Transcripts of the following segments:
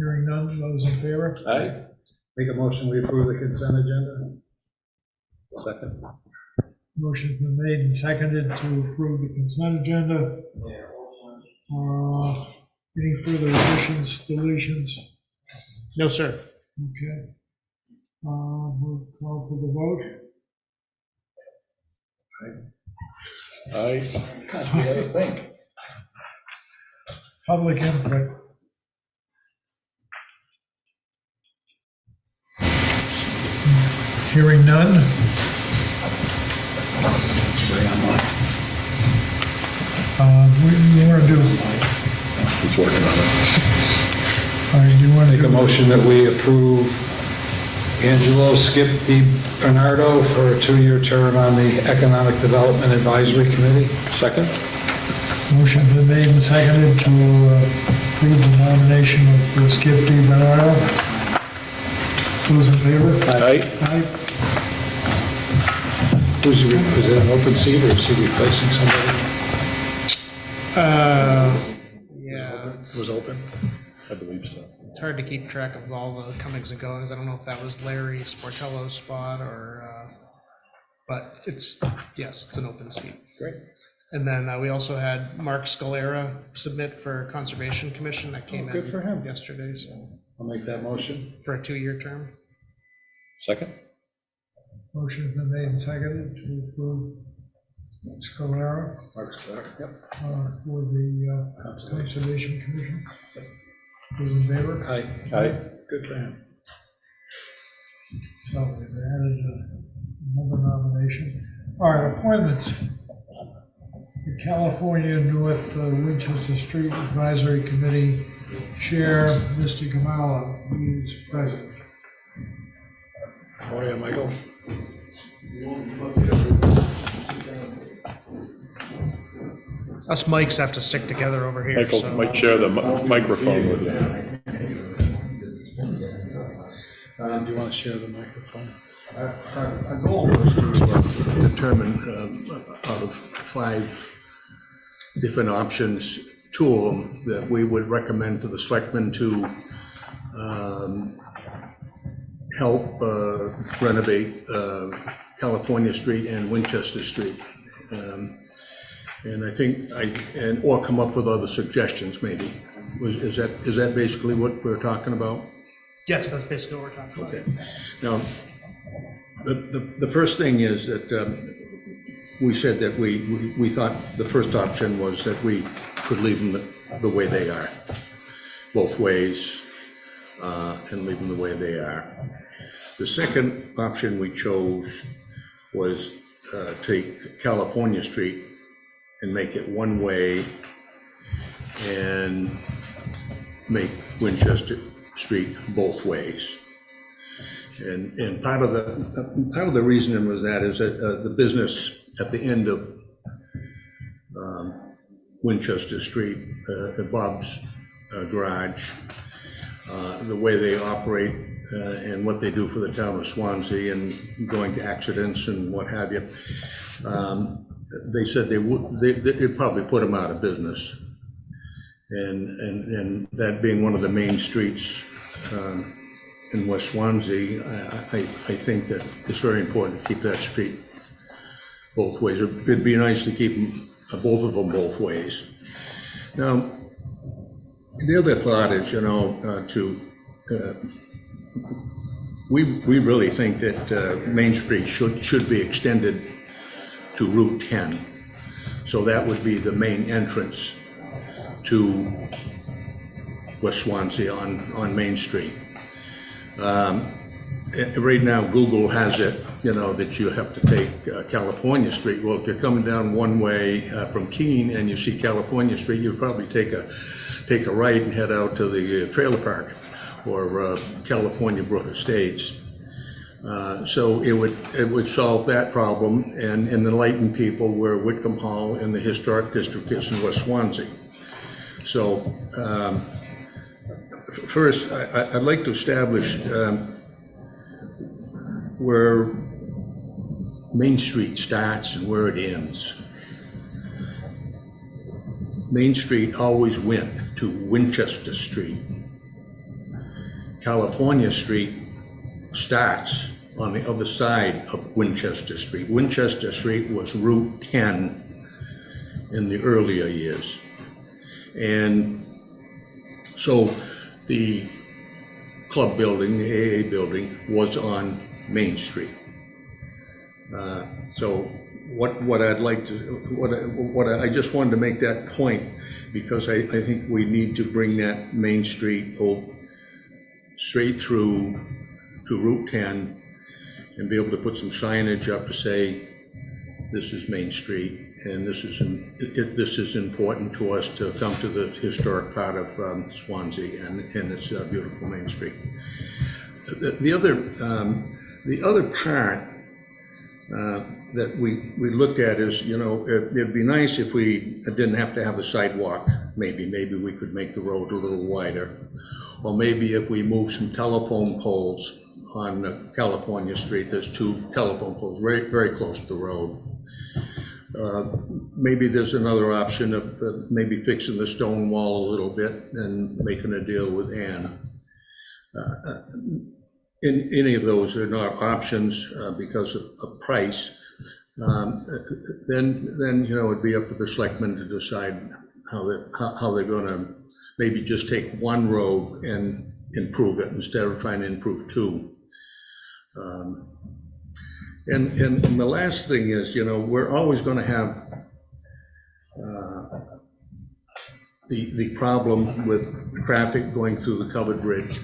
Hearing none, those in favor? Aye. Make a motion, we approve the consent agenda. Second. Motion's been made and seconded to approve the consent agenda. Any further additions, deletions? No, sir. Okay. We'll call for the vote. Aye. Think. Public input. Hearing none. What do you want to do? He's working on it. All right, you want to Make a motion that we approve Angelo DiBernardo for a 2-year term on the Economic Development Advisory Committee. Second. Motion's been made and seconded to approve the nomination of Skip DiBernardo. Those in favor? Aye. Aye. Is it an open seat or is he replacing somebody? Yeah, It was open? I believe so. it's hard to keep track of all the comings and goings. I don't know if that was Larry Sportello's spot or, but yes, it's an open seat. Great. And then we also had Mark Scalera submit for Conservation Commission that came good in for him. yesterday, so I'll make that motion. for a 2-year term. Second. Motion's been made and seconded to approve Scalera Mark Scott. Yep. for the Conservation Commission. Those in favor? Aye. Aye. Good for him. So we've added another nomination. All right, appointments. The California North Winchester Street Advisory Committee Chair, Mr. Gomarlo, he is present. Oh, yeah, Michael. Us mics have to stick together over here, Michael so. might share the microphone with you. Do you want to share the microphone? Our goal was to determine out of 5 different options, 2 of them that we would recommend to the Selectmen to help renovate California Street and Winchester Street. And I think, or come up with other suggestions maybe. Is that basically what we're talking about? Yes, that's basically what we're talking about. Okay. Now, the first thing is that we said that we thought the first option was that we could leave them the way they are, both ways, and leave them the way they are. The second option we chose was take California Street and make it one way and make Winchester Street both ways. And part of the reasoning was that is that the business at the end of Winchester Street, Bob's Garage, the way they operate and what they do for the town of Swanzey and going to accidents and what have you, they said they'd probably put them out of business. And that being one of the main streets in West Swansea, I think that it's very important to keep that street both ways. It'd be nice to keep them, both of them both ways. Now, the other thought is, we really think that Main Street should be extended to Route 10. So that would be the main entrance to West Swansea on Main Street. Right now, Google has it, that you have to take California Street. Well, if you're coming down one way from Keene and you see California Street, you'd probably take a right and head out to the trailer park or California Brook Estates. So it would solve that problem and enlighten people where Whitcomb Hall and the historic district is in West Swansea. So first, I'd like to establish where Main Street starts and where it ends. Main Street always went to Winchester Street. California Street starts on the other side of Winchester Street. Winchester Street was Route 10 in the earlier years. And so the club building, the AA building, was on Main Street. So what I'd like to, I just wanted to make that point, because I think we need to bring that Main Street straight through to Route 10 and be able to put some signage up to say, this is Main Street, and this is important to us to come to the historic part of Swanzey and its beautiful Main Street. The other part that we looked at is, you know, it'd be nice if we didn't have to have a sidewalk. Maybe we could make the road a little wider, or maybe if we move some telephone poles on California Street. There's 2 telephone poles very, very close to the road. Maybe there's another option of maybe fixing the stone wall a little bit and making a deal with Ann. In any of those are not options because of price. Then you know, it'd be up to the selectmen to decide how they're going to maybe just take one road and improve it instead of trying to improve 2. And the last thing is, you know, we're always going to have the problem with traffic going through the covered bridge,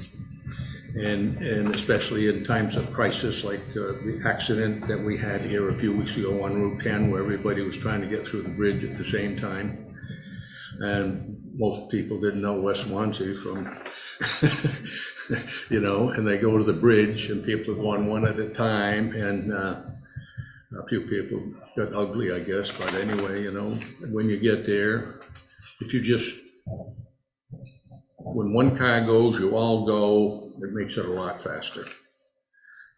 and especially in times of crisis like the accident that we had here a few weeks ago on Route 10, where everybody was trying to get through the bridge at the same time, and most people didn't know West Swansea from you know, and they go to the bridge and people have gone one at a time, and a few people got ugly, I guess, but anyway, you know, when you get there, if you just, when one car goes, you all go, it makes it a lot faster,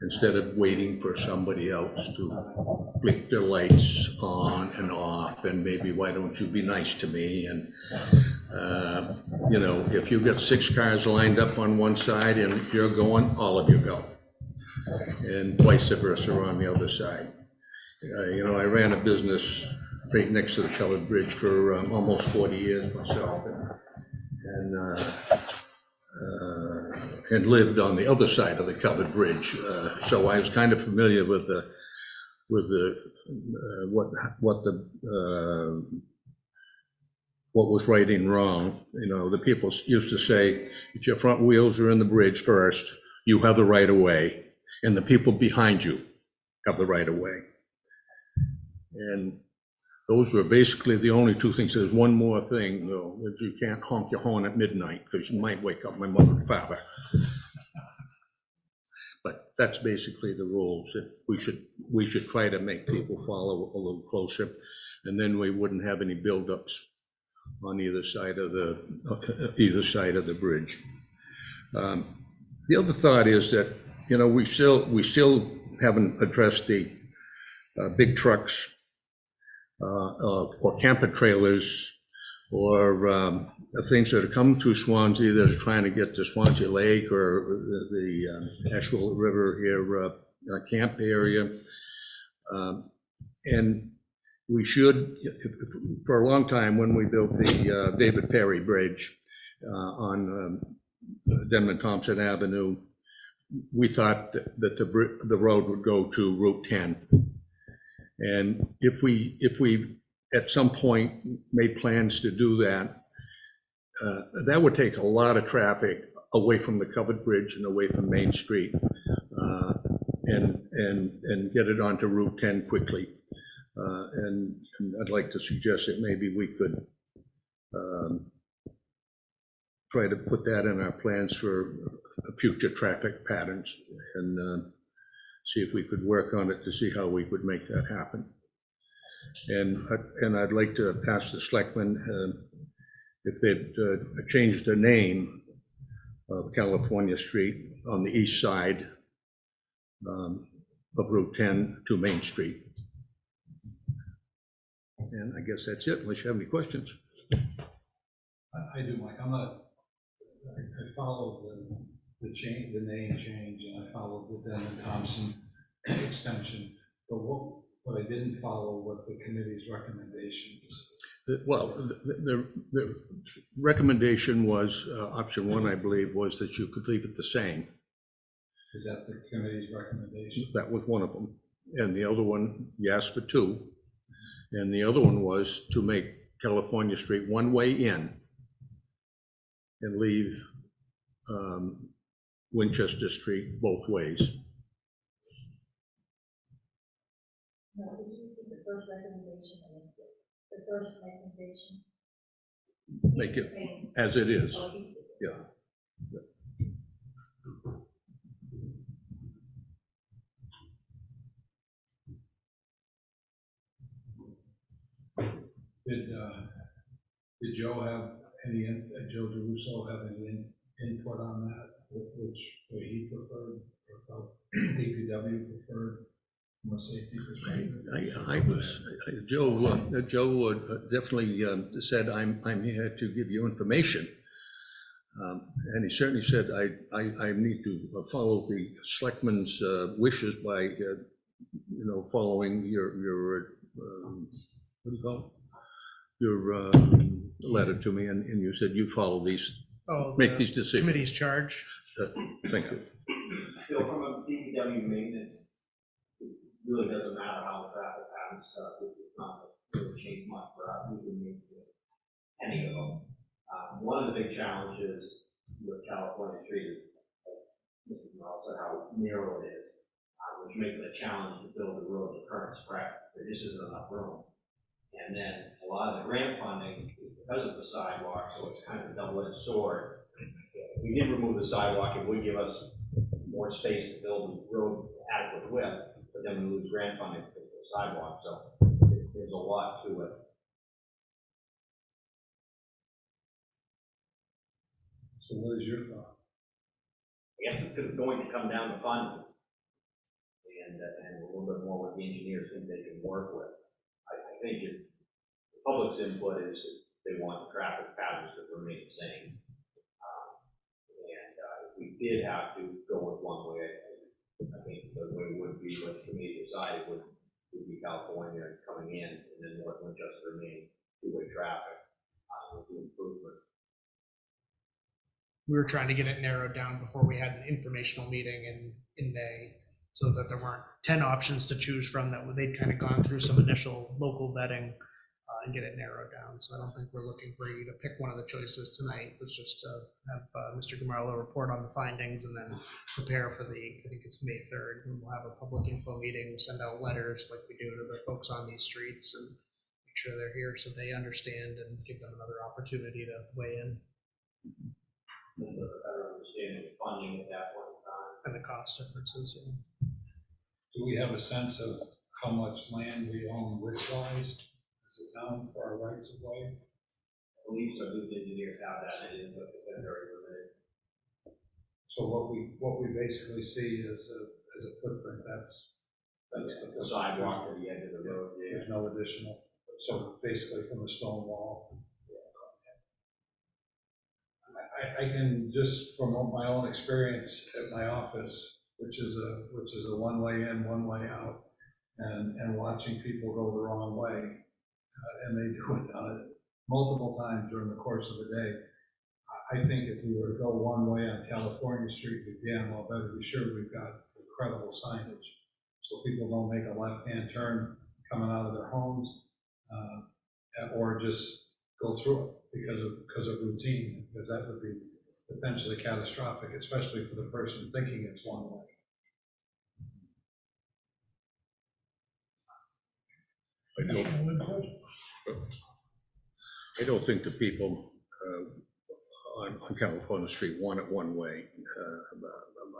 instead of waiting for somebody else to flick their lights on and off, and maybe, why don't you be nice to me? And you know, if you got 6 cars lined up on one side and you're going, all of you go, and vice versa on the other side. You know, I ran a business right next to the covered bridge for almost 40 years myself, and lived on the other side of the covered bridge, so I was kind of familiar with what was right and wrong. You know, the people used to say, if your front wheels are in the bridge first, you have the right of way, and the people behind you have the right of way. And those were basically the only 2 things. There's one more thing, though, that you can't honk your horn at midnight, because you might wake up my mother and father. But that's basically the rules that we should try to make people follow a little closer, and then we wouldn't have any buildups on either side of the bridge. The other thought is that, you know, we still haven't addressed the big trucks or camper trailers or things that are coming through Swansea that are trying to get to Swansea Lake or the Asheville River here camp area. And we should, for a long time, when we built the David Perry Bridge on Denman Thompson Avenue, we thought that the road would go to Route 10. And if we at some point made plans to do that, that would take a lot of traffic away from the covered bridge and away from Main Street, and get it onto Route 10 quickly. And I'd like to suggest that maybe we could try to put that in our plans for future traffic patterns, and see if we could work on it to see how we could make that happen. And I'd like to ask the selectmen if they'd change the name of California Street on the east side of Route 10 to Main Street. And I guess that's it, unless you have any questions. I do, Mike. I follow the name change, and I followed the Denham Thompson extension. But I didn't follow what the committee's recommendations. Well, the recommendation was, option one, I believe, was that you could leave it the same. Is that the committee's recommendation? That was one of them. And the other one, you asked for two. And the other one was to make California Street one way in and leave Winchester Street both ways. No, did you think the first recommendation and the first recommendation? Make it as it is. Yeah. Did Joe have any, Joe DiRusso have any input on that, which way he preferred, or felt DPW preferred from a safety perspective? Joe definitely said, I'm here to give you information. And he certainly said, I need to follow the selectmen's wishes by, following your what do you call it? Your letter to me, and you said you follow these, make these decisions. Committee's charge. Thank you. Phil, from a DPW maintenance, it really doesn't matter how the traffic patterns stuff, it's not really change much for us, we can make any of them. One of the big challenges with California Street is, Mr. Gomarlo said, how narrow it is, which makes it a challenge to build the road to current spec. There just isn't enough room. And then a lot of the grant funding is because of the sidewalk, so it's kind of a double-edged sword. If we did remove the sidewalk, it would give us more space to build the road adequate width, but then we lose grant funding because of the sidewalk, so there's a lot to it. So what is your thought? I guess it's going to come down to funding, and a little bit more what the engineers think they can work with. I think if the public's input is they want the traffic patterns to remain the same. If we did have to go with one way, I think the way would be what the committee decided would be California coming in, and then North Winchester remaining two-way traffic with the improvement. We were trying to get it narrowed down before we had an informational meeting in May, so that there weren't 10 options to choose from, that they'd kind of gone through some initial local vetting and get it narrowed down. So I don't think we're looking for you to pick one of the choices tonight. It was just to have Mr. Gomarlo report on the findings and then prepare for I think it's May 3rd, and we'll have a public info meeting, we'll send out letters like we do to the folks on these streets and make sure they're here so they understand and give them another opportunity to weigh in. A better understanding of funding at that point in time. And the cost differences. Yeah. Do we have a sense of how much land we own width-wise as a town for our rights of way? Police or the engineers have that, and input is very limited. So what we basically see is a footprint, that's The sidewalk or the edge of the road, yeah. there's no additional, so basically from a stone wall. I can, just from my own experience at my office, which is a one way in, one way out, and watching people go the wrong way, and they do it multiple times during the course of the day. I think if we were to go one way on California Street, we damn well better be sure we've got incredible signage, so people don't make a left-hand turn coming out of their homes, or just go through it because of routine, because that would be potentially catastrophic, especially for the person thinking it's one way. I don't think the people on California Street want it one way.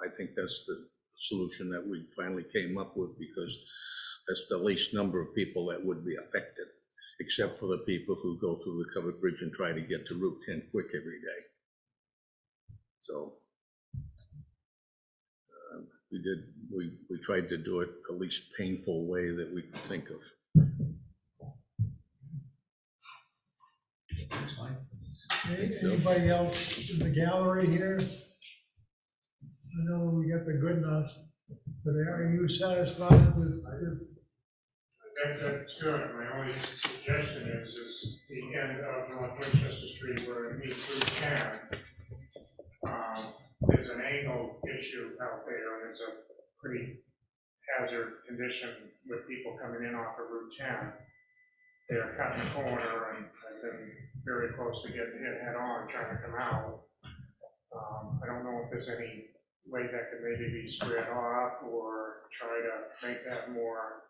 I think that's the solution that we finally came up with, because that's the least number of people that would be affected, except for the people who go through the covered bridge and try to get to Route 10 quick every day. So we tried to do it the least painful way that we could think of. Anybody else in the gallery here? I know we got the good ones, but are you satisfied with? That's good. My only suggestion is the end of North Winchester Street where it meets Route 10. There's an angle issue out there, and it's a pretty hazard condition with people coming in off of Route 10. They're cutting the corner, and I've been very close to getting hit head on trying to come out. I don't know if there's any way that could maybe be squared off or try to make that more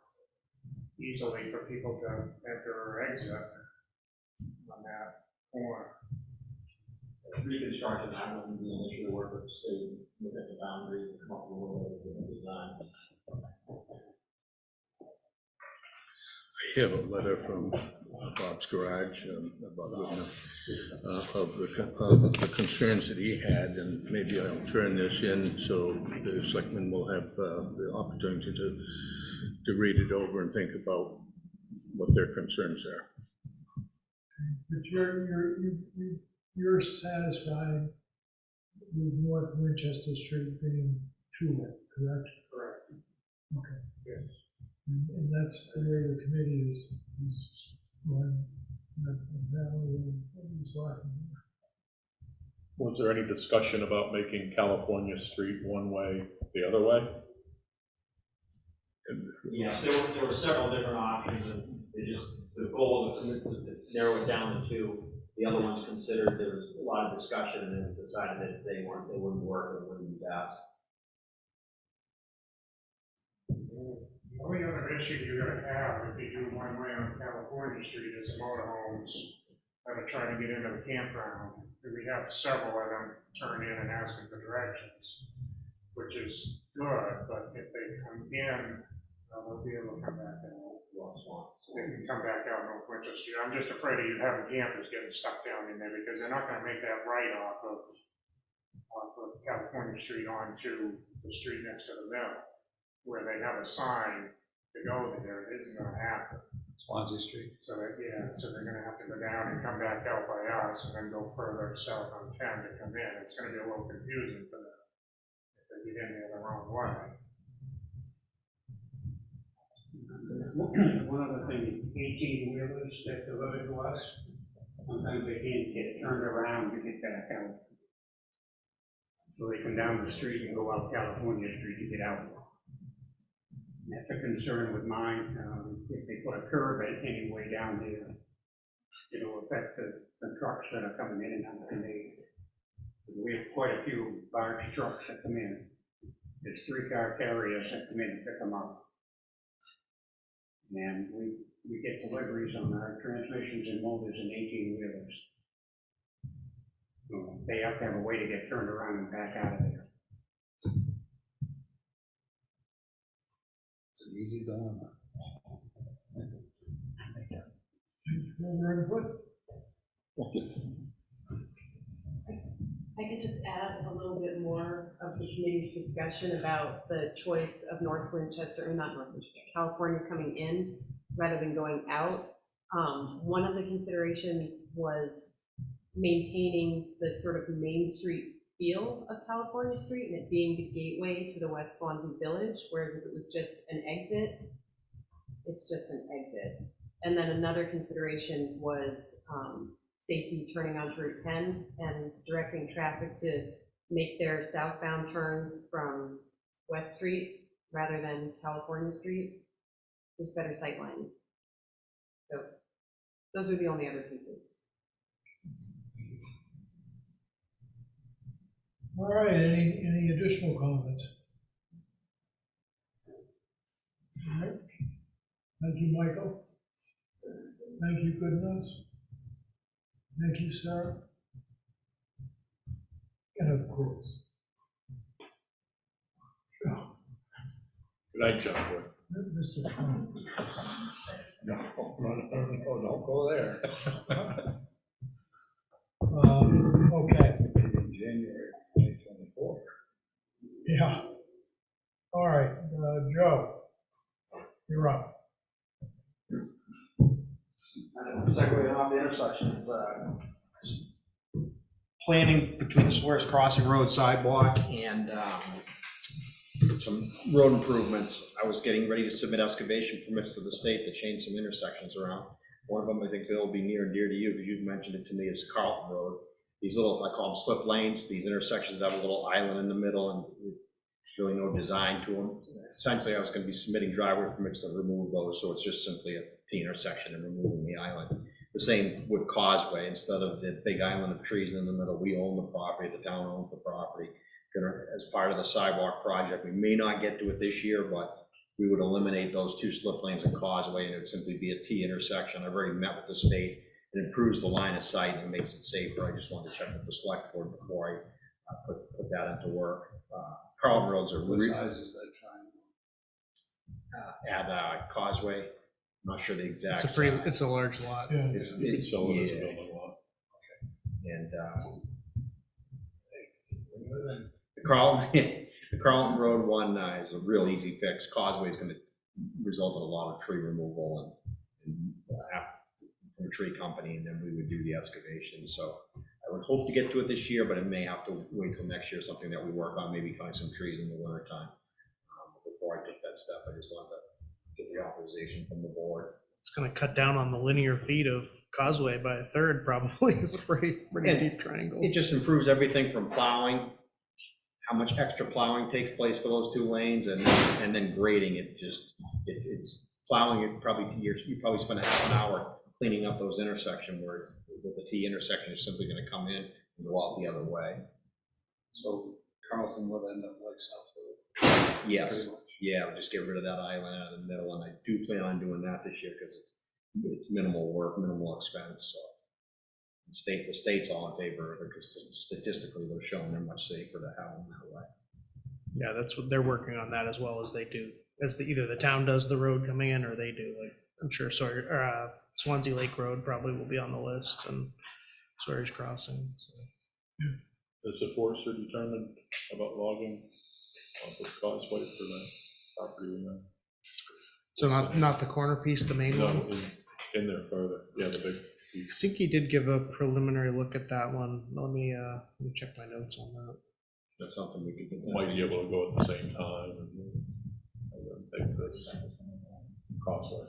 easily for people to enter or exit on that corner. Reconstruction, that wouldn't be an issue to work with the state, look at the boundaries and come up with a little bit of different design. I have a letter from Bob's Garage about of the concerns that he had, and maybe I'll turn this in so the selectmen will have the opportunity to read it over and think about what their concerns are. But you're satisfied with North Winchester Street being two-way, correct? Correct. Okay. Yes. And that's the way the committee is going, that is lacking. Was there any discussion about making California Street one way the other way? Yes, there were several different options, and the goal of the committee was to narrow it down to two. The other ones considered, there was a lot of discussion, and then decided that they wouldn't work, and wouldn't be passed. The only other issue you're gonna have if you do one way on California Street is the motorhomes that are trying to get into the campground. We have several of them turn in and asking for directions, which is good, but if they come in, they'll be able to come back out. They can come back out North Winchester Street. I'm just afraid of you having campers getting stuck down in there because they're not gonna make that right off of California Street onto the street next to the mill, where they have a sign to go there. It isn't gonna happen. Swanzey Street. So they're gonna have to go down and come back out by us and then go further south on 10 to come in. It's gonna be a little confusing for them if they get in there the wrong way. There's one other thing, 18-wheelers that deliver to us, sometimes they can't get turned around to get back out. So they come down the street and go out California Street to get out. And that's a concern with mine. If they put a curb at any way down there, it'll affect the trucks that are coming in and out. And we have quite a few large trucks that come in. There's 3-car carriers that come in and pick them up. And we get deliveries on our transmissions and motors and 18-wheelers. So they have to have a way to get turned around and back out of there. It's an easy dilemma. Further input? I could just add a little bit more of the committee's discussion about the choice of North Winchester, or not North Winchester, California coming in rather than going out. One of the considerations was maintaining the sort of Main Street feel of California Street and it being the gateway to the West Swanzey Village, whereas if it was just an exit, it's just an exit. And then another consideration was safety turning onto Route 10 and directing traffic to make their southbound turns from West Street rather than California Street. There's better sight lines. So those are the only other pieces. All right, any additional comments? All right. Thank you, Michael. Thank you, Goodness. Thank you, Sarah. And of course. Good night, John. Mr. Trump. No, don't go there. Okay, In January 2024. yeah. All right, Joe, you're up. Segueing off the intersections, planning between the Swears Crossing Road sidewalk and some road improvements. I was getting ready to submit excavation permits to the state to change some intersections around. One of them, I think, Bill, will be near and dear to you because you've mentioned it to me, is Carlton Road. These little, I call them slip lanes, these intersections that have a little island in the middle and there's really no design to them. Essentially, I was going to be submitting driveway permits to remove those, so it's just simply a T intersection and removing the island. The same with Causeway. Instead of the big island of trees in the middle, we own the property, the town owns the property. As part of the sidewalk project, we may not get to it this year, but we would eliminate those 2 slip lanes in Causeway and it would simply be a T intersection. I've already met with the state. It improves the line of sight and makes it safer. I just wanted to check with the select board before I put that into work. Carlton Roads are What size is that triangle? at Causeway. I'm not sure the exact. It's a large lot. Yeah. It's So it is a yeah. building lot. And the Carlton Road one is a real easy fix. Causeway is going to result in a lot of tree removal and from a tree company, and then we would do the excavation. So I would hope to get to it this year, but it may have to wait till next year, something that we work on, maybe find some trees in the winter time. Before I took that step, I just wanted to get the authorization from the board. It's gonna cut down on the linear feet of Causeway by a third, probably. It's a pretty deep triangle. It just improves everything from plowing, how much extra plowing takes place for those 2 lanes, and then grading it. It's plowing. You probably spend a half an hour cleaning up those intersections where with the T intersection is simply going to come in and go out the other way. So Carlton would end up like South Road. Yes. Yeah, we'll just get rid of that island out of the middle, and I do plan on doing that this year because it's minimal work, minimal expense. So the state's all in favor of it because statistically they're showing they're much safer to have them that way. Yeah, that's what they're working on, that as well as they do, either the town does the road coming in or they do. Like I'm sure Swanzey Lake Road probably will be on the list, and Sawyer's Crossing. So. Does the forester determine about logging on the Causeway for the property we know? So not the corner piece, the main one? No, in there further, yeah, the big piece. I think he did give a preliminary look at that one. Let me check my notes on that. That's something we could get. Might be able to go at the same time and take this Causeway.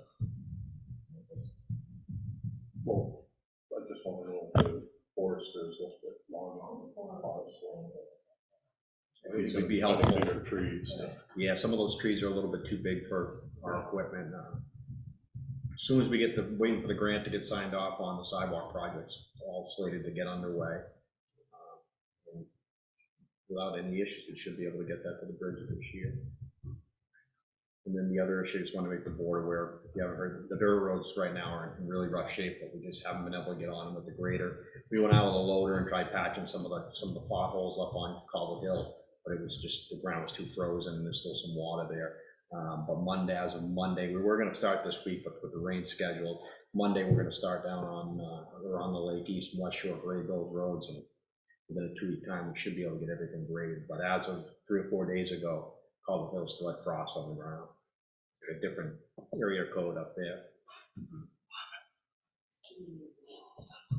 Well, I just want to know if the foresters look at logging on the Causeway. It would be helpful. Bigger trees. Yeah, some of those trees are a little bit too big for our equipment. As soon as we get waiting for the grant to get signed off on the sidewalk projects, all slated to get underway. And without any issues, we should be able to get that to the bridge this year. And then the other issue, just want to make the board aware, if you haven't heard, the dirt roads right now are in really rough shape, but we just haven't been able to get on them with the grader. We went out with a loader and tried patching some of the potholes up on Cobble Hill, but it was just, the ground was too frozen and there's still some water there. But as of Monday, we were going to start this week, but with the rain scheduled, Monday we're going to start down around the lake, east and west shore, grade those roads, and within a 2-week time we should be able to get everything graded. But as of 3 or 4 days ago, Cobble Hill still had frost on the ground. A different area code up there.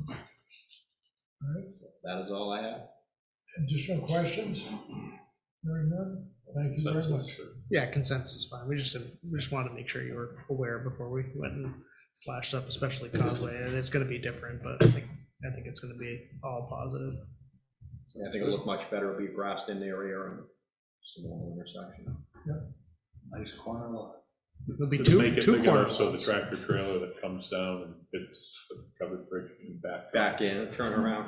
All right. So that is all I have. Additional questions? Hearing none? Thank you very much. Yeah, consensus is fine. We just wanted to make sure you were aware before we went and slashed up, especially Causeway. And it's going to be different, but I think it's going to be all positive. Yeah, I think it'll look much better. It'll be a grassed in area and small intersection. Nice corner lot. There'll be Just make it two big corner enough so the lots. tractor trailer that comes down and hits the covered bridge and back. In, turn around.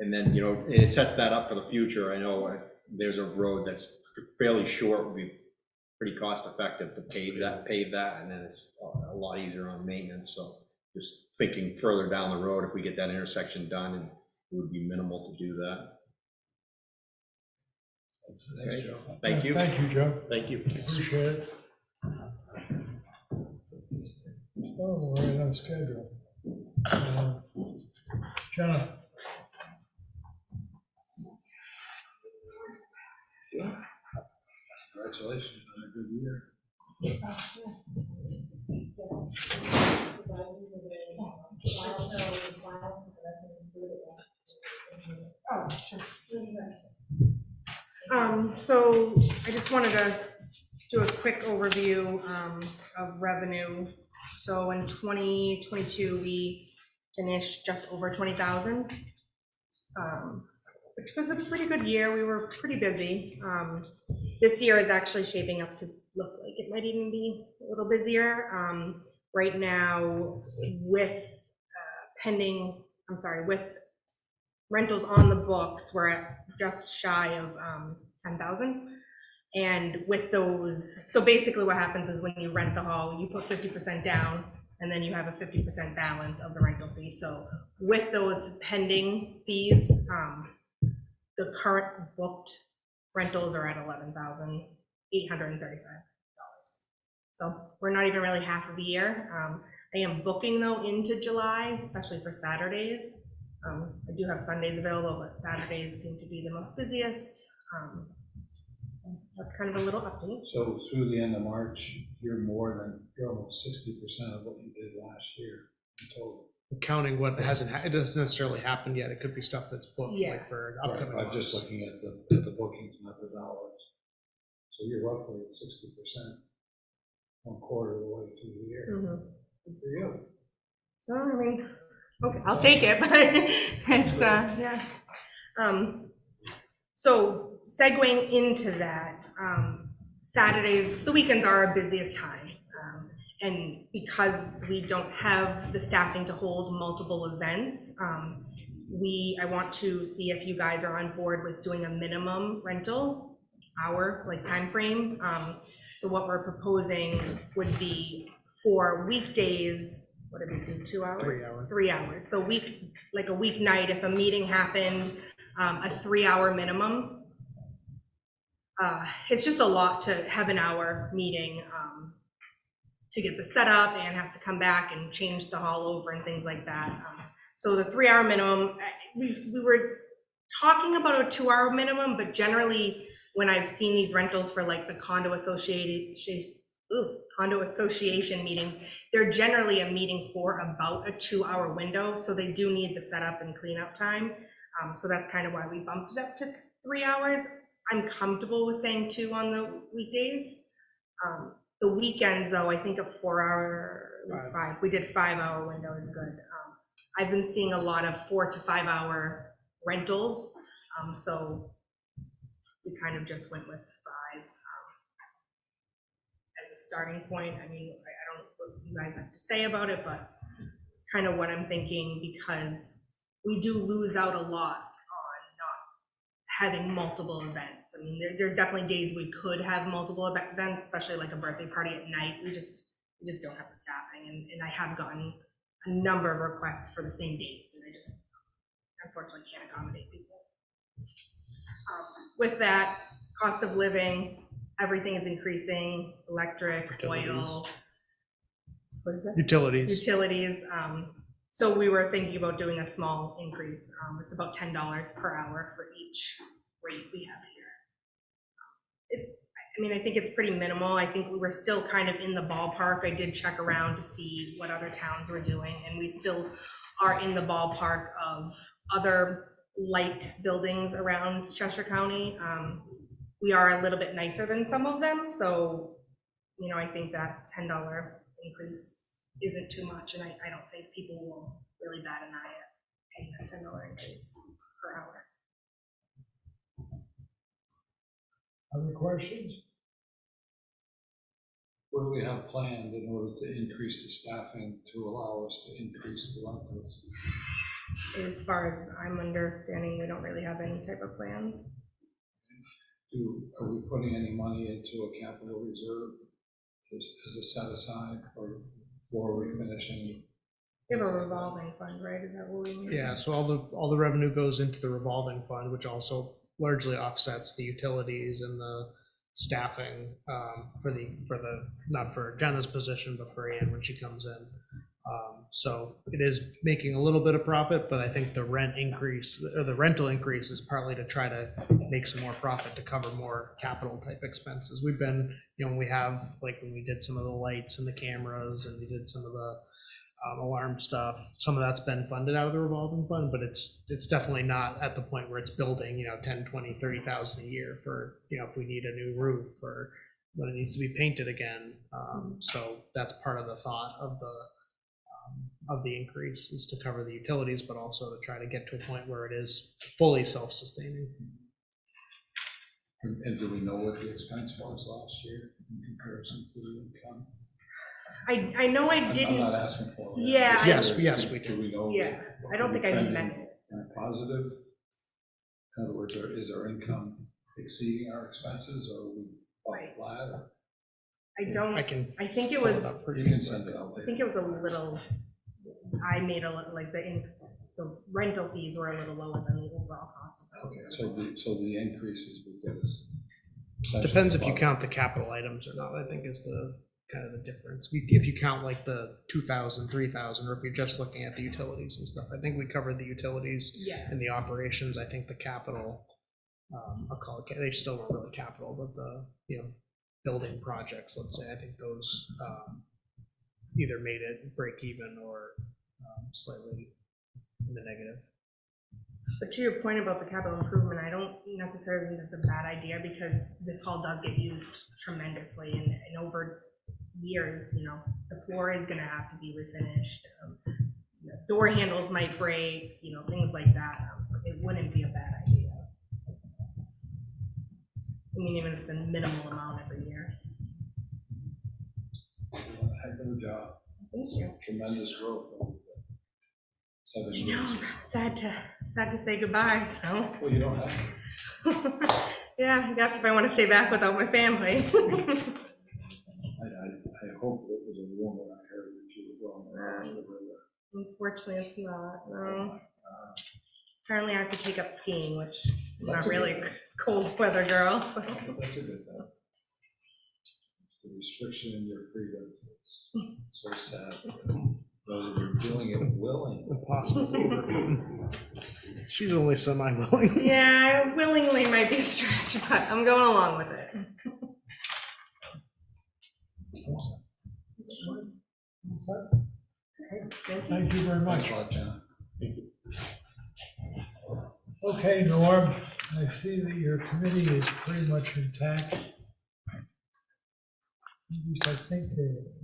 And then, it sets that up for the future. I know there's a road that's fairly short, would be pretty cost effective to pave that, and then it's a lot easier on maintenance. So just thinking further down the road, if we get that intersection done, it would be minimal to do that. Thanks, Joe. Thank you. Thank you, Joe. Thank you. Appreciate it. Oh, we're right on schedule. Jenna. Congratulations on a good year. Milestone, Sure. So I just wanted to do a quick overview of revenue. So in 2022, we finished just over 20,000, which was a pretty good year. We were pretty busy. This year is actually shaping up to look like it might even be a little busier. Right now, with with rentals on the books, we're at just shy of 10,000. And with those, so basically what happens is when you rent the hall, you put 50% down, and then you have a 50% balance of the rental fee. So with those pending fees, the current booked rentals are at $11,835. So we're not even really half of the year. I am booking though into July, especially for Saturdays. I do have Sundays available, but Saturdays seem to be the most busiest. That's kind of a little update. So through the end of March, you're almost 60% of what you did last year in total. Counting what hasn't, it doesn't necessarily happened yet. It could be stuff that's booked Yeah. like for Right, upcoming I'm just months. looking at the bookings, not the dollars. So you're roughly at 60%, 1/4 of the way through the year. Mhm. Good for you. So, I mean, okay, I'll take it, but it's, yeah. So segueing into that, Saturdays, the weekends are our busiest time. And because we don't have the staffing to hold multiple events, I want to see if you guys are on board with doing a minimum rental hour, like time frame. So what we're proposing would be for weekdays, what did we do, 2 hours? 3 hours. 3 hours. So like a weeknight, if a meeting happened, a 3-hour minimum. It's just a lot to have an hour meeting to get the setup, and has to come back and change the hall over and things like that. So the 3-hour minimum, we were talking about a 2-hour minimum, but generally when I've seen these rentals for like the condo association meetings, they're generally a meeting for about a 2-hour window. So they do need the setup and cleanup time. So that's kind of why we bumped it up to 3 hours. I'm comfortable with saying 2 on the weekdays. The weekends though, I think a 4-hour, 5, we did 5-hour window is good. I've been seeing a lot of 4 to 5 hour rentals. So we kind of just went with 5 as a starting point. I mean, I don't know what you guys have to say about it, but it's kind of what I'm thinking, because we do lose out a lot on not having multiple events. I mean, there's definitely days we could have multiple events, especially like a birthday party at night. We just don't have the staffing, and I have gotten a number of requests for the same dates, and I just unfortunately can't accommodate people. With that, cost of living, everything is increasing, electric, oil. What is that? Utilities. Utilities. So we were thinking about doing a small increase. It's about $10 per hour for each rate we have here. I think it's pretty minimal. I think we were still kind of in the ballpark. I did check around to see what other towns were doing, and we still are in the ballpark of other like buildings around Cheshire County. We are a little bit nicer than some of them, so I think that $10 increase isn't too much, and I don't think people will really bat an eye at paying that $10 increase per hour. Other questions? What do we have planned in order to increase the staffing to allow us to increase the rentals? As far as I'm understanding, we don't really have any type of plans. Are we putting any money into a capital reserve as a set aside, or are we finishing? We have a revolving fund, right? Is that what we mean? Yeah, so all the revenue goes into the revolving fund, which also largely offsets the utilities and the staffing for the not for Jenna's position, but for Ann when she comes in. So it is making a little bit of profit, but I think the rental increase is partly to try to make some more profit to cover more capital type expenses. We've been, when we did some of the lights and the cameras, and we did some of the alarm stuff. Some of that's been funded out of the revolving fund, but it's definitely not at the point where it's building, 10, 20, 30,000 a year for, if we need a new roof or when it needs to be painted again. So that's part of the thought of the increase, is to cover the utilities, but also to try to get to a point where it is fully self-sustaining. And do we know what the expense was last year in comparison to the income? I know I I'm didn't, not asking for it. Yeah, Yes, we Do do. we know? yeah, I don't think I trending meant it. in a positive? In other words, is our income exceeding our expenses, or are we Right. flat? Or I think it was, you can send it out I there. think it was a little, I made a little, like the rental fees were a little lower than the overall cost of it. Okay, so the increases would get us. Depends if you count the capital items or not, I think is the kind of the difference. If you count like the 2,000, 3,000, or if you're just looking at the utilities and stuff, I think we covered the utilities Yeah, and the operations. I think the capital, I'll call it, they still weren't really capital, but the, building projects, let's say, I think those either made it break even or slightly in the negative. but to your point about the capital improvement, I don't necessarily think that's a bad idea, because this hall does get used tremendously, and over years, the floor is gonna have to be refinished. Door handles might break, things like that. It wouldn't be a bad idea. I mean, even if it's a minimal amount every year. Heck of a job. Thank you. Tremendous growth. Over the 7 years. Sad to say goodbye, so. Well, you don't have to. Yeah, I guess if I want to stay back without my family. I hope it was a rumor I heard that you were going across the river. Unfortunately, it's not, no. Apparently I have to take up skiing, which I'm not That's a really good a thing. cold weather girl, so. That's a good thing. It's the restriction in your freedom. It's so sad. Those that are doing it willingly. Impossible. She's only semi-willing. Yeah, willingly might be a stretch, but I'm going along with it. Thank you very much. Thanks a lot, Jenna. Okay, Norm, I see that your committee is pretty much intact. At least I think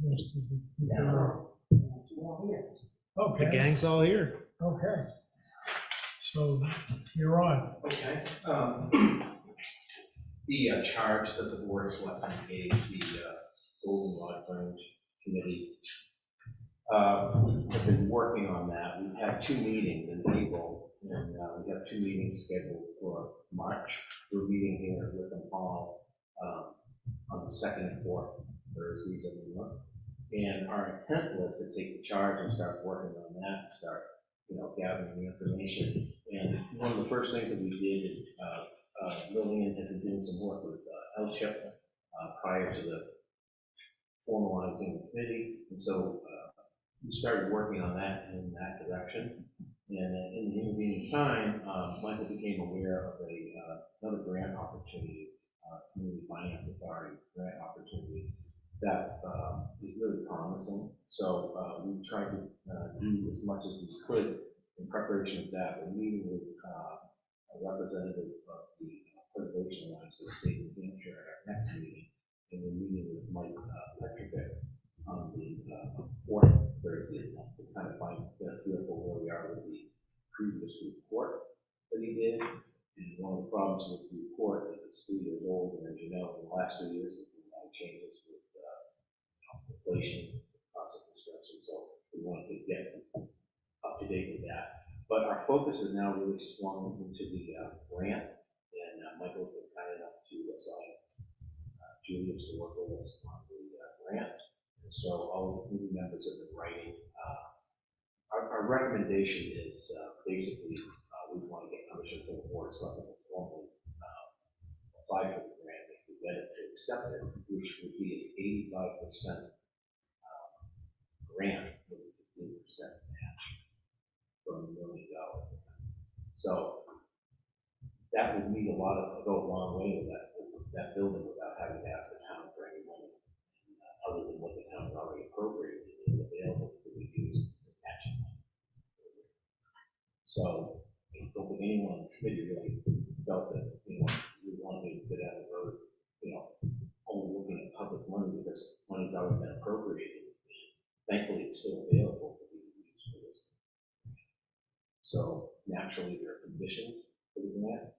most of the people are. The Okay, gang's all here. okay. So you're on. Okay. The charge that the board of selectmen gave the Golden Rod Grange committee, we've been working on that. We've had 2 meetings in April, and we have 2 meetings scheduled for March. We're meeting here at Whitcomb Hall on the 2nd and 4th Thursdays of the month. And our intent was to take the charge and start working on that, and start, gathering the information. And one of the first things that we did is Lillian had been doing some work with LCHIP prior to the formalizing the committee. And so we started working on that in that direction. And in the intervening time, Michael became aware of another grant opportunity, Community Finance Authority grant opportunity that is really promising. So we tried to do as much as we could in preparation of that. We're meeting with a representative of the Preservation Alliance for the state of New Hampshire at our next meeting, and we're meeting with Mike Electric on the 4th Thursday to kind of get a feel for where we are with the previous report that he did. And one of the problems with the report is it's 3 years old, and as you know, in the last 3 years, there's been a lot of changes with inflation, cost of construction, so we wanted to get up to date with that. But our focus is now really swung into the grant, and Michael's been kind enough to assign Julius to work with us on the grant. And so all of the committee members have been writing. Our recommendation is basically we want to get permission from the board of selectmen to formally apply for the grant if we get it to accept it, which would be an 85% grant with a 15% match from $1 million. So that would mean go a long way with that building without having to ask the town for any money, other than what the town already appropriated and available to be used So I don't think anyone on the committee really felt that, we wanted to get out of the road, only looking at public money because money's already been appropriated. Thankfully, it's still available for people to use for this. So naturally, there are conditions for the grant,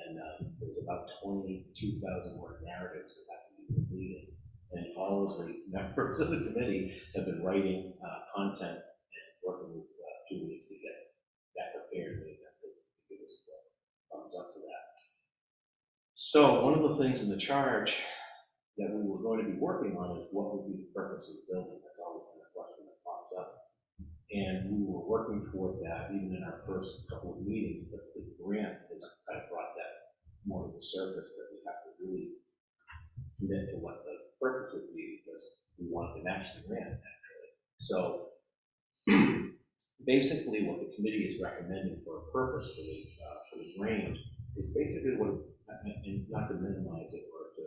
and there's about 22,000 word narratives that have to be completed. And all of the members of the committee have been writing content and working with Julie to get that prepared. They have to give us the thumbs up for that. So one of the things in the charge that we were going to be working on is what would be the purpose of the building. That's always been a question that pops up. And we were working toward that even in our first couple of meetings, but the grant has kind of brought that more to the surface, that we have to really commit to what the purpose would be, because we want to match the grant actually. So basically what the committee is recommending for a purpose for the Grange is basically what, and not to minimize it or to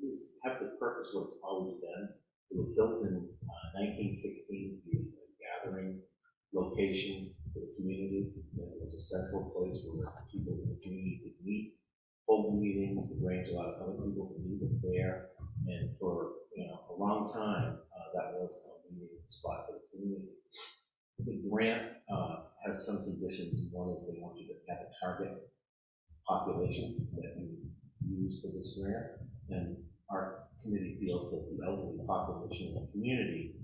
is have the purpose what it's always been. It was built in 1916 to be a gathering location for the community. It was a central place where people in the community could meet, hold meetings. The Grange, a lot of other people could meet there, and for a long time that was a meeting spot for the community. The grant has some conditions. One is they want you to have a target population that you use for this grant, and our committee feels that the elderly population in the community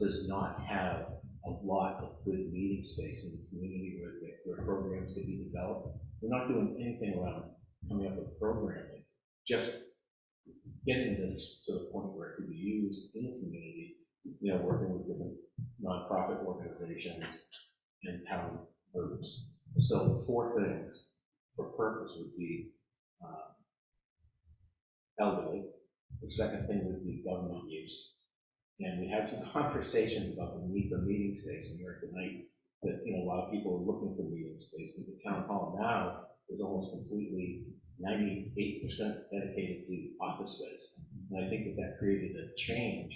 does not have a lot of good meeting space in the community where programs could be developed. We're not doing anything around coming up with programming, just getting this to the point where it could be used in the community, working with different nonprofit organizations and town groups. So the four things for purpose would be elderly. The second thing would be government use. And we had some conversations about the meeting space in here tonight, that a lot of people are looking for meeting space, but the town hall now is almost completely 98% dedicated to office space. And I think that created a change.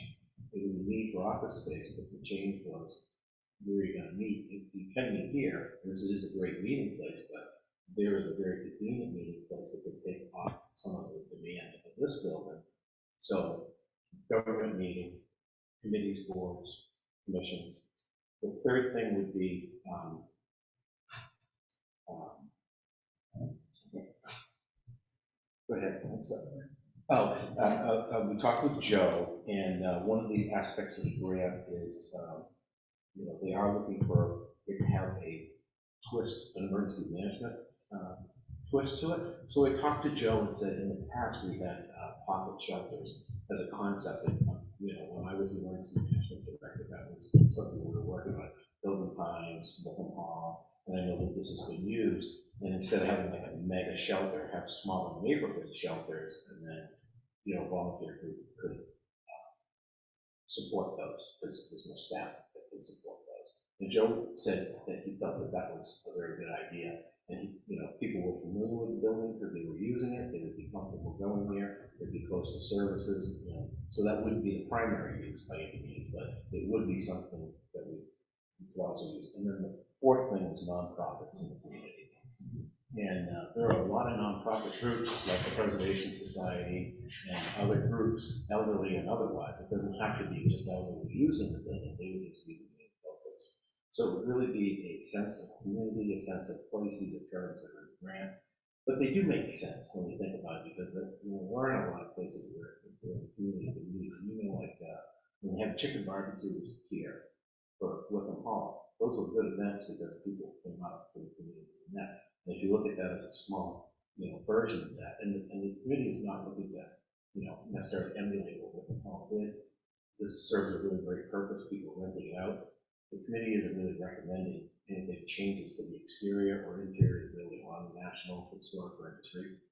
It was a need for office space, but the change was where are you going to meet? You can meet here, and this is a great meeting place, but there is a very convenient meeting place that could take off some of the demand of this building. So government meeting, committees, boards, commissions. The third thing would be go ahead. We talked with Joe, and one of the aspects of the grant is, they are looking for it to have a twist, an emergency management twist to it. So we talked to Joe and said, in the past we had pocket shelters as a concept. And, when I was the emergency management director, that was something we were working on. Building Pines, Whitcomb Hall, and I know that this has been used. And instead of having like a mega shelter, have smaller neighborhood shelters, and then volunteer group could support those. There's no staff that can support those. And Joe said that he felt that that was a very good idea. And people were familiar with the building because they were using it. They would be comfortable going there. They'd be close to services. So that wouldn't be the primary use by any means, but it would be something that we could also use. And then the fourth thing was nonprofits in the community. And there are a lot of nonprofit groups like the Preservation Society and other groups, elderly and otherwise. It doesn't have to be just elderly using the building. They would just be the main focus. So it would really be a sense of community, a sense of place. These are terms that are in the grant, but they do make sense when you think about it, because we're in a lot of places where the community can meet. Like when we have chicken barbecues here for Whitcomb Hall, those were good events because people came out for the community and met. And if you look at that as a small, version of that, and the committee is not looking at, necessarily emulate what Whitcomb Hall did. This serves a really great purpose. People renting it out. The committee isn't really recommending anything changes to the exterior or interior of the building on the National Historic Registry.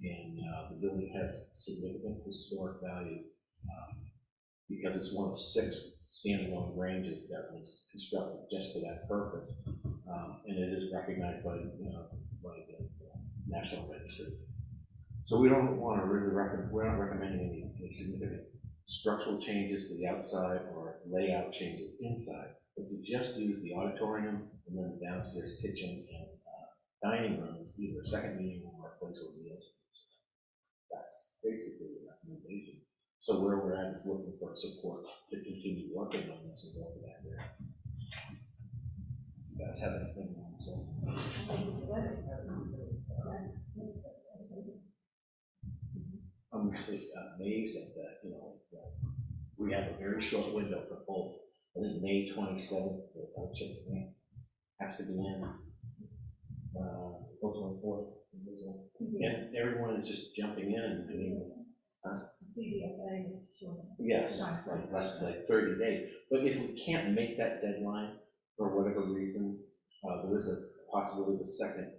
And the building has significant historic value because it's one of 6 standalone Granges that was constructed just for that purpose. And it is recognized by the National Registry. So we don't want to really we're not recommending any significant structural changes to the outside or layout changes inside. but to just use the auditorium and then the downstairs kitchen and dining room is either a second meeting room or a place where meals. That's basically the recommendation. So where we're at is looking for support to continue working on this and go to that area. You guys have anything you want to say? I'm really amazed at that, you know, we have a very short window for both. I think May 27th, the township grant has to be in. April 24th is this one. And everyone is just jumping in and doing, CDFA, sure. yes, like less than 30 days. But if we can't make that deadline for whatever reason, there is a possibility of a second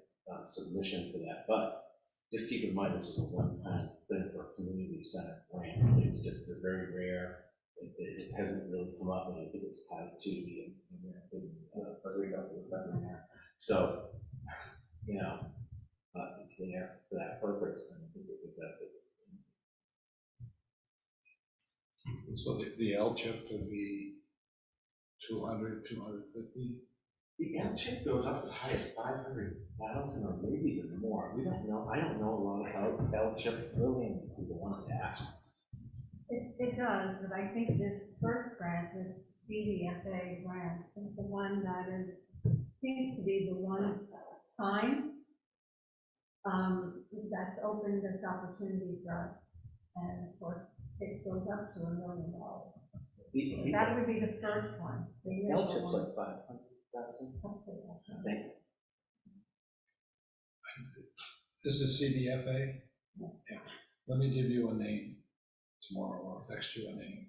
submission for that. But just keep in mind, this is a one-time thing for a community center grant. It's just, they're very rare. It hasn't really come up, and I think it's tied to the American veterinary. So, you know, it's there for that purpose, and I think it would benefit. So the L chip would be 200, 250? The L chip goes up as high as 500,000 or maybe even more. We don't know. I don't know a lot about L chip really, and people want to ask. It does, but I think this first grant, this CDFA grant, is the one that seems to be the one time that's opened this opportunity for us. And of course, it goes up to $1 million. That would be the first one. The L chip's like 500,000. I think. This is CDFA? Yeah. Let me give you a name tomorrow. I'll text you a name.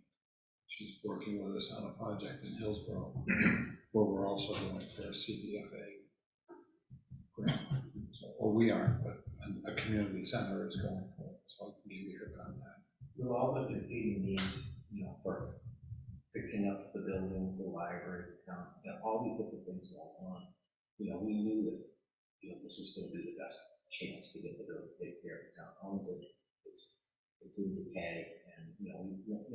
She's working with us on a project in Hillsborough where we're also going for a CDFA grant. Well, we aren't, but a community center is going for it, so I can give you her contact. With all the competing needs, you know, for fixing up the buildings, the library, the town, you know, all these different things going on, you know, we knew that, you know, this is going to be the best chance to get the building, take care of the town owns it. It's in decay, and you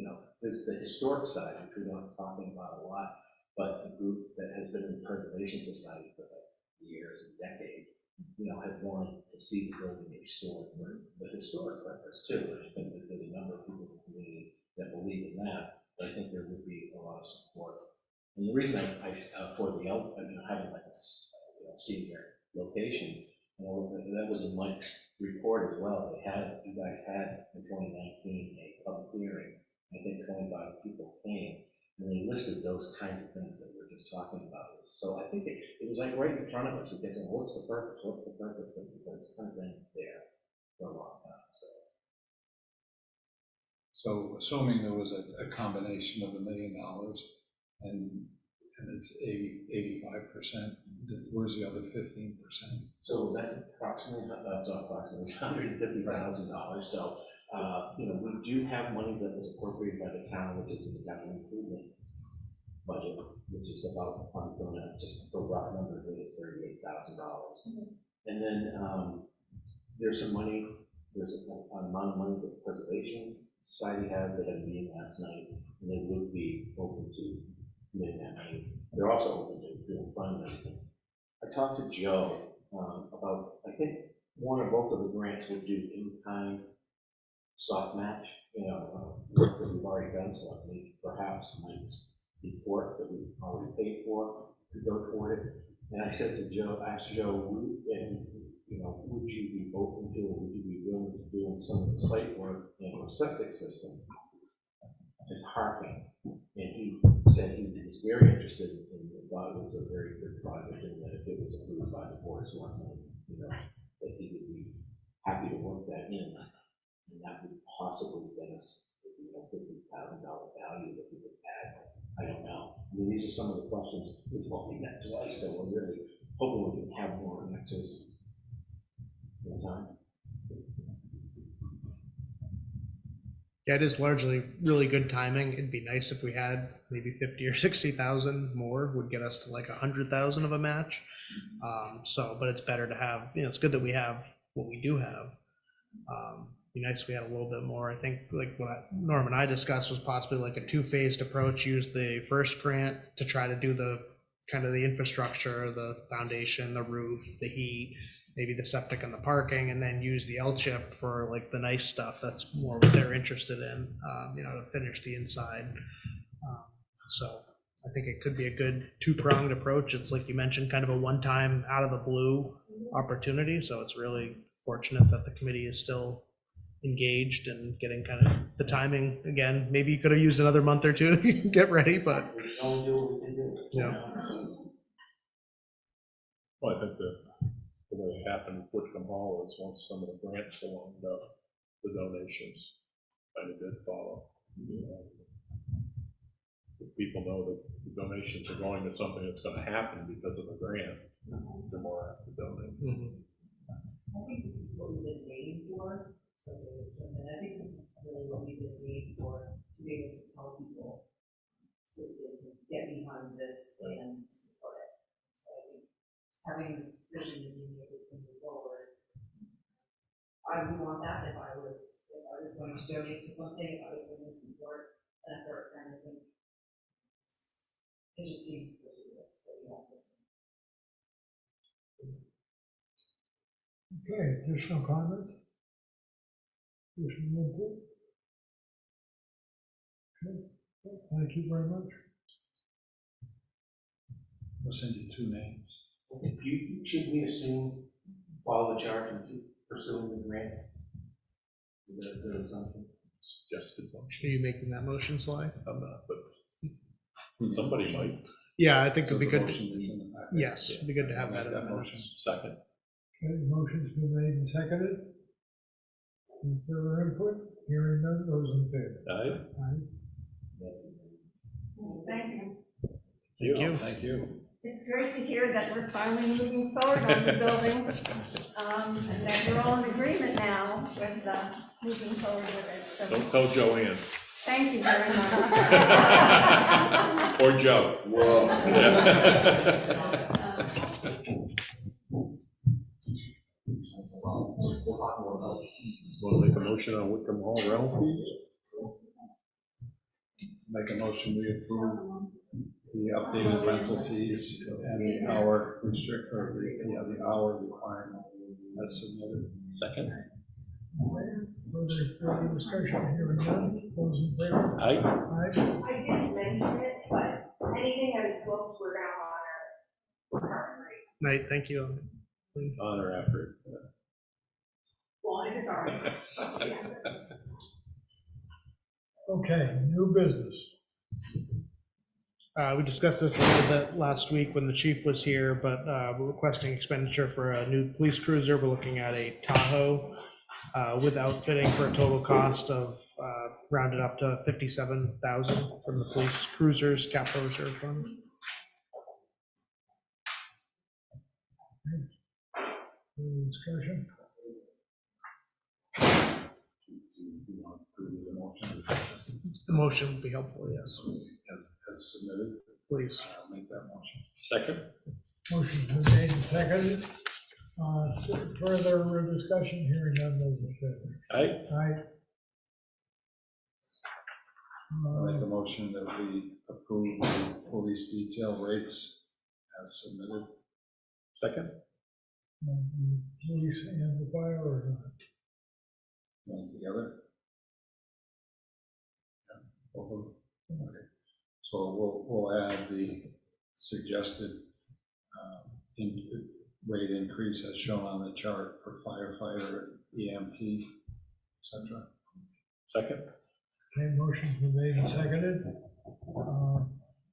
know, there's the historic side, which we're not talking about a lot, but the group that has been in the Preservation Society for like years and decades, you know, have wanted to see the building restored for the historic purpose too. I think that there's a number of people in the community that believe in that, but I think there would be a lot of support. And the reason I for the having like a senior location, you know, that was in Mike's report as well. You guys had in 2019 a public hearing. I think 25 people came, and they listed those kinds of things that we're just talking about. So I think it was like right in front of us. We kept saying, what's the purpose? What's the purpose? Because it's kind of been there for a long time. So assuming there was a combination of $1 million and it's 85%, where's the other 15%? So that's approximately, it's $150,000. So, you know, we do have money that was appropriated by the town, which is in the capital improvement budget, which is about, I'm going to just for rough numbers, it's $38,000. And then there's some money, there's an amount of money that the Preservation Society has. They had a meeting last night, and they would be open to committing that money. They're also open to doing fundraising. I talked to Joe about, I think one or both of the grants would do in-kind soft match, you know, work that we've already done, so maybe perhaps Mike's report that we've already paid for to go toward it. And I said to Joe, asked Joe, you know, would you be open to, or would you be willing to do some of the site work in our septic system and parking? And he said he was very interested in the thought it was a very good project, and that if it was approved by the board of selectmen, you know, that he would be happy to work that in, and that would possibly get us, you know, $50,000 value that we would add. I don't know. I mean, these are some of the questions we've only got twice, so we're really hoping we can have more answers in time. Yeah, it is largely really good timing. It'd be nice if we had maybe 50 or 60,000 more, would get us to like 100,000 of a match. But it's better to have, you know, it's good that we have what we do have. be nice if we had a little bit more. I think like what Norm and I discussed was possibly like a two-phased approach, use the first grant to try to do the kind of the infrastructure, the foundation, the roof, the heat, maybe the septic and the parking, and then use the L-chip for like the nice stuff. That's more what they're interested in, to finish the inside. So I think it could be a good two-pronged approach. It's like you mentioned, kind of a one-time out of the blue opportunity. So it's really fortunate that the committee is still engaged and getting kind of the timing again. Maybe you could have used another month or two to get ready, but yeah. Well, I think the way it happened with Whitcomb Hall is once some of the grants were lined up, the donations kind of did follow. If people know that the donations are going to something that's going to happen because of the grant, they're more apt to donate. I think this is what we've been waiting for. And I think this is really what we've been waiting for, to be able to tell people so they can get behind this and support it. So I think just having this decision and being able to move forward, I would want that if I was going to donate to something, if I was going to support an effort, and I think it just seems to do this, that we have this. Okay, additional comments? Additional input? Okay, thank you very much. We'll send you 2 names. Should we assume, follow the charge and pursuing the grant? Is that a good assumption? Suggested function. Are you making that motion, Sly? I'm not, but somebody might. Yeah, I think So it'd be the good. motion is in the packet. Yes, it'd be good to have that in the That minutes. motion. Second. Okay, motion's been made and seconded. Any further input? Hearing none, those in favor? Aye. Aye. Thank you. Thank you. Thank you. It's great to hear that we're finally moving forward on the building, and that you're all in agreement now with moving forward with it. So Don't tell Joanne. thank you very much. Or Joe. Whoa. Want to make a motion on Whitcomb Hall rental fees? Make a motion, we approve the updated rental fees and the hour the hour requirement as submitted. Second. Further discussion, hearing none, those in favor? Aye. Aye. I didn't mention it, but anything that is booked, we're gonna honor current rate. Night, thank you. Honor after. Well, if it's already. Okay, new business. We discussed this a little bit last week when the chief was here, but we're requesting expenditure for a new police cruiser. We're looking at a Tahoe with outfitting for a total cost of rounded up to $57,000 from the police cruisers capital reserve fund. Further discussion? The motion would be helpful, yes, As submitted, please. I'll make that motion. Second. Motion's been made and seconded. Further discussion, hearing none, those in favor? Aye. Aye. I'll make a motion that we approve the police detail rates as submitted. Second. The police and the fire or not? Going together. Okay. So we'll add the suggested rate increase as shown on the chart for firefighter, EMT, etc. Second. Okay, motion's been made and seconded.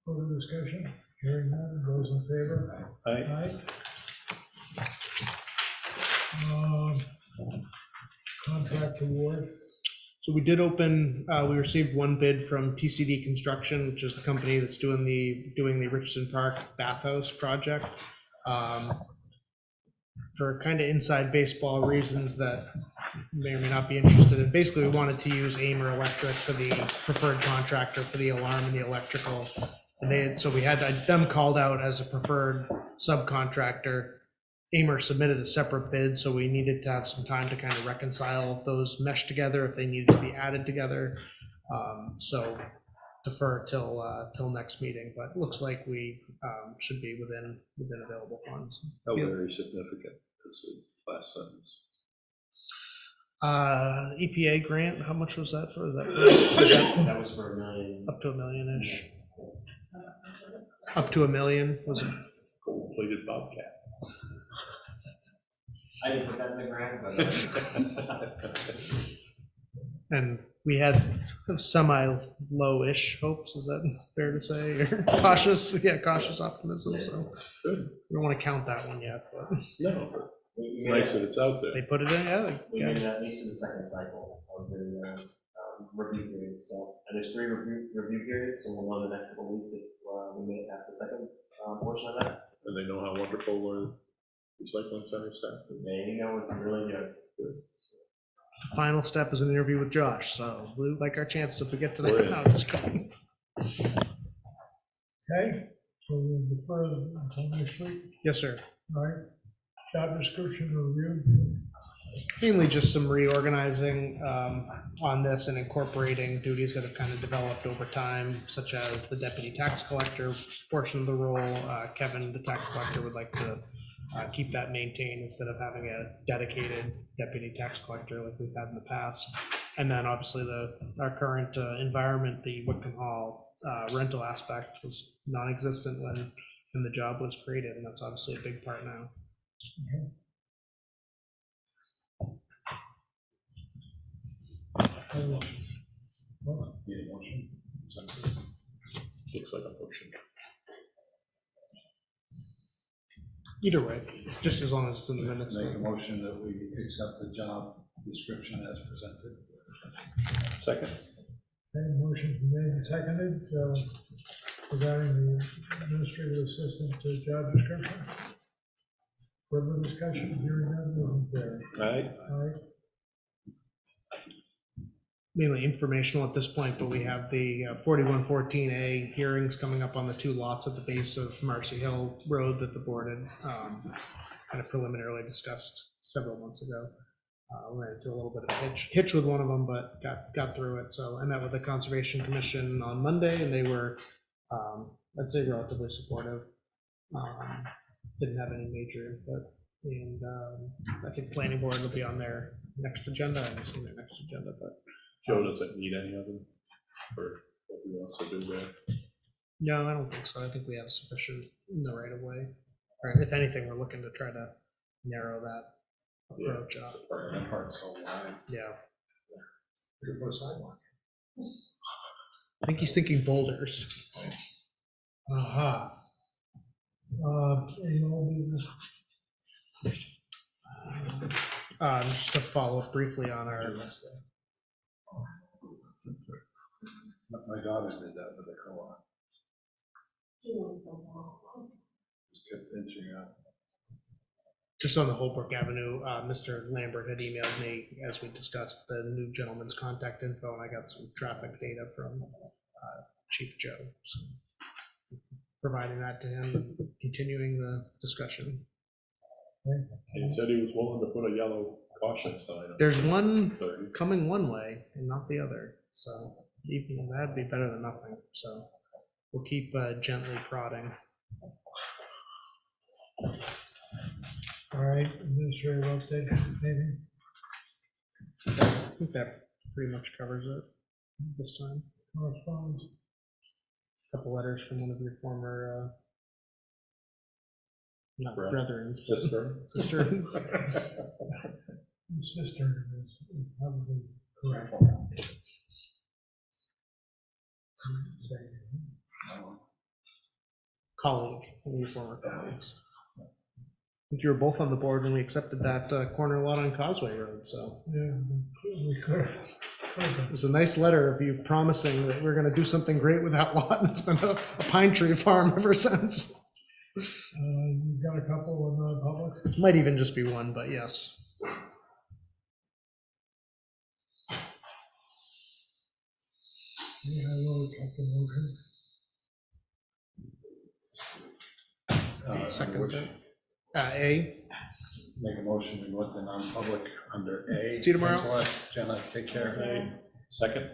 Further discussion, hearing none, those in favor? Aye. Contract award. So we did open, we received one bid from TCD Construction, which is the company that's doing the Richardson Park bathhouse project. For kind of inside baseball reasons that you may or may not be interested in. Basically, we wanted to use Amer Electric for the preferred contractor for the alarm and the electrical. And so we had them called out as a preferred subcontractor. Amer submitted a separate bid, so we needed to have some time to kind of reconcile if those mesh together, if they needed to be added together. So defer till next meeting, but it looks like we should be within available funds. How very significant is the last sentence? EPA grant, how much was that for? That That was for $1 million. up to $1 million-ish. Up to $1 million was it? Gold-plated Bobcat. I didn't put that in the grant, but. And we had semi-low-ish hopes, is that fair to say? Or cautious, cautious optimism, so we don't want to count that one yet, but No, but it's nice that it's out there. they put it in, We made it at least to the second cycle of the review period, so, and there's 3 review periods, so we'll know the next couple of weeks if we made it past the second portion of that. And they know how wonderful our recycling center staff is. They know it's really good. Final step is an interview with Josh, so we like our chances if we get to We're that. in. No, just kidding. Okay, so we'll defer until next week, Yes, sir. all right? Job description review. Mainly just some reorganizing on this and incorporating duties that have kind of developed over time, such as the deputy tax collector portion of the role. Kevin, the tax collector, would like to keep that maintained instead of having a dedicated deputy tax collector like we've had in the past. And then obviously our current environment, the Whitcomb Hall rental aspect was non-existent when the job was created, and that's obviously a big part now. Need a motion? Looks like a motion. Either way, just as long as it's in the minutes. Make a motion that we accept the job description as presented. Second. Okay, motion's been made and seconded, regarding the administrative assistant job description. Further discussion, hearing none, those in favor? Aye. All right, Mainly informational at this point, but we have the 4114A hearings coming up on the 2 lots at the base of Marcy Hill Road that the board had kind of preliminarily discussed several months ago. Ran into a little bit of a hitch with one of them, but got through it. So I met with the Conservation Commission on Monday, and they were, I'd say, relatively supportive. Didn't have any major input, and I think planning board will be on their next agenda. I haven't seen their next agenda, but Joe doesn't need any of them for what he wants to do there. no, I don't think so. I think we have sufficient in the right of way. Or if anything, we're looking to try to narrow that approach up. That part's so wide. Yeah, We could put a sidewalk. I think he's thinking boulders. aha. Any old business? Just to follow up briefly on our, My daughter did that with the co-op. Just kept inching out. just on the Holbrook Avenue, Mr. Lambert had emailed me, as we discussed, the new gentleman's contact info, and I got some traffic data from Chief Joe. So providing that to him, continuing the discussion. He said he was willing to put a yellow caution sign on. There's one 30. coming one way and not the other, so even that'd be better than nothing. So we'll keep gently prodding. All right, administrative update, maybe? I think that pretty much covers it this time. Correspondence? Couple letters from one of your former, not Brother. brethren, Sister. sister. Sister is probably correct. Colleague, one of your former colleagues. I think you were both on the board when we accepted that corner lot on Causeway Road, so. Yeah, we could. It was a nice letter of you promising that we're gonna do something great with that lot, and it's been a pine tree farm ever since. You've got a couple of non-publics? Might even just be one, but yes. Yeah, I will accept the motion. Second, A. Make a motion, we go into non-public under A. See you tomorrow. Thanks a lot, Jenna, take care. Second?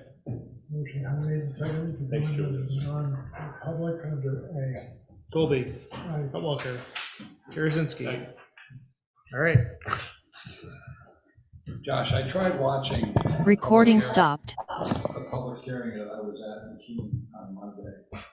Motion made and seconded to go Thank you. into non-public under A. Colby. Aye. Walker. Karazinski. All right. Josh, I tried watching. Recording stopped. A public hearing that I was at in Keene on Monday.